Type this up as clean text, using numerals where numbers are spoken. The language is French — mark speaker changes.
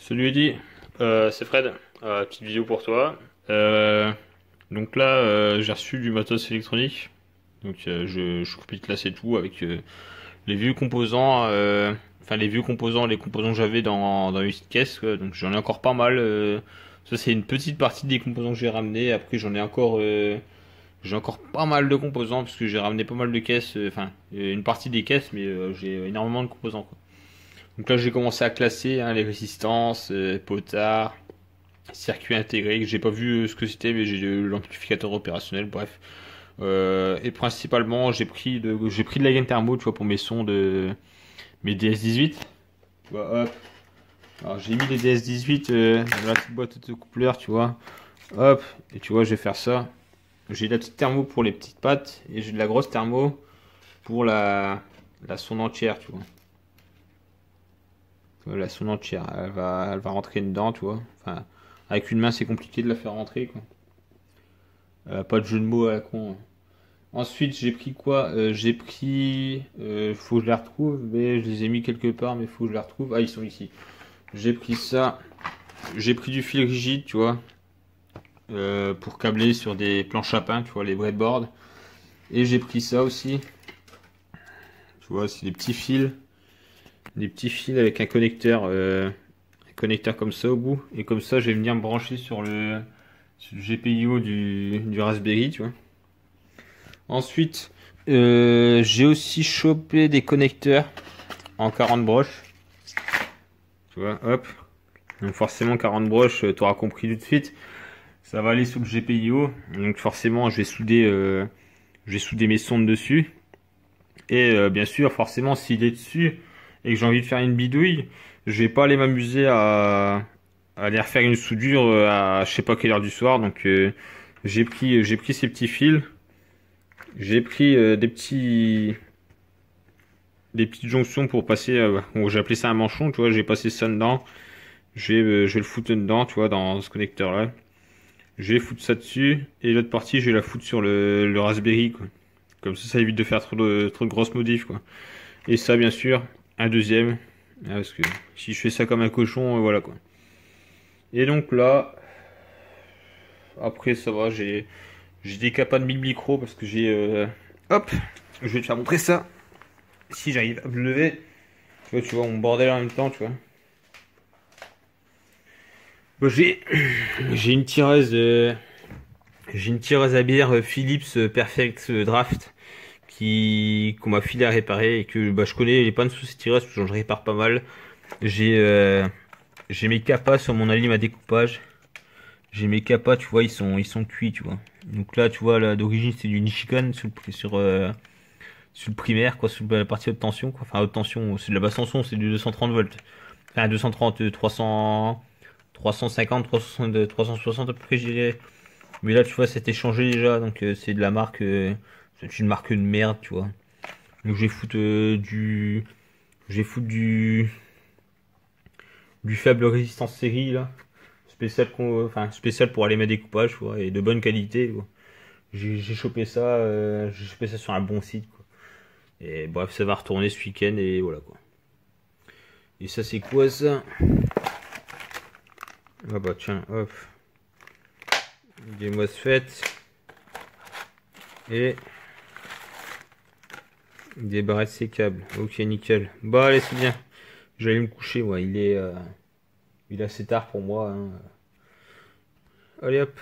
Speaker 1: Salut Eddy, c'est Fred. Petite vidéo pour toi. Donc là, j'ai reçu du matos électronique. Donc je coupe de classe et tout avec les vieux composants, enfin les vieux composants, les composants que j'avais dans une petite caisse, quoi. Donc j'en ai encore pas mal. Ça c'est une petite partie des composants que j'ai ramenés. Après j'ai encore pas mal de composants parce que j'ai ramené pas mal de caisses. Enfin une partie des caisses, mais j'ai énormément de composants, quoi. Donc là, j'ai commencé à classer les résistances, potards, circuits intégrés, que j'ai pas vu ce que c'était, mais j'ai l'amplificateur opérationnel, bref. Et principalement, j'ai pris de la gaine thermo, tu vois, pour mes sons de mes DS18. Tu vois, hop. Alors j'ai mis les DS18 dans la petite boîte de coupleur, tu vois. Hop. Et tu vois, je vais faire ça. J'ai de la petite thermo pour les petites pattes et j'ai de la grosse thermo pour la sonde entière, tu vois. La sonde entière, elle va rentrer dedans, tu vois. Enfin, avec une main, c'est compliqué de la faire rentrer, quoi. Pas de jeu de mots à la con, hein. Ensuite, j'ai pris quoi? J'ai pris. Faut que je les retrouve, mais je les ai mis quelque part, mais faut que je les retrouve. Ah, ils sont ici. J'ai pris ça. J'ai pris du fil rigide, tu vois. Pour câbler sur des planches à pain, tu vois, les breadboards. Et j'ai pris ça aussi. Tu vois, c'est des petits fils. Des petits fils avec un connecteur comme ça au bout. Et comme ça, je vais venir me brancher sur le GPIO du Raspberry, tu vois. Ensuite, j'ai aussi chopé des connecteurs en 40 broches. Tu vois, hop. Donc forcément, 40 broches, tu auras compris tout de suite. Ça va aller sous le GPIO. Donc forcément, je vais souder mes sondes dessus. Et bien sûr, forcément, s'il est dessus et que j'ai envie de faire une bidouille, je vais pas aller m'amuser à aller refaire une soudure à je sais pas quelle heure du soir. Donc j'ai pris ces petits fils, j'ai pris des petites jonctions pour passer. Bon, j'ai appelé ça un manchon, tu vois. J'ai passé ça dedans. Je vais le foutre dedans, tu vois, dans ce connecteur là. Je vais foutre ça dessus et l'autre partie, je vais la foutre sur le Raspberry, quoi. Comme ça évite de faire trop de grosses modifs, quoi. Et ça, bien sûr, un deuxième. Parce que si je fais ça comme un cochon, voilà, quoi. Et donc là, après ça va, j'ai des capas de 1000 micros parce que hop, je vais te faire montrer ça. Si j'arrive à me lever, tu vois mon bordel en même temps, tu vois. Bon, j'ai une tireuse, j'ai une tireuse à bière Philips Perfect Draft qu'on m'a filé à réparer et que bah, je connais les pannes sous cette tireuse parce que je répare pas mal. J'ai euh, j'ai mes capas sur mon alim à découpage. J'ai mes capas, tu vois, ils sont cuits, tu vois. Donc là, tu vois, là, d'origine, c'est du Nichikan sur le primaire, quoi, sur la partie haute tension, quoi. Enfin, haute tension, c'est de la basse tension, c'est du 230 volts. Enfin, 230, 300, 350, 360, 360 à peu près, je dirais. Mais là, tu vois, c'était changé déjà, donc c'est de la marque, c'est une marque de merde, tu vois. Donc, je vais foutre du faible résistance série, là. Enfin, spécial pour aller mettre découpage, tu vois, et de bonne qualité, quoi. J'ai chopé ça sur un bon site, quoi. Et bref, ça va retourner ce week-end et voilà, quoi. Et ça, c'est quoi ça? Ah bah tiens, hop, des MOSFET et des barrettes sécables. Ok, nickel. Bah allez, c'est bien. J'allais me coucher, ouais. Il est assez tard pour moi, hein. Allez hop.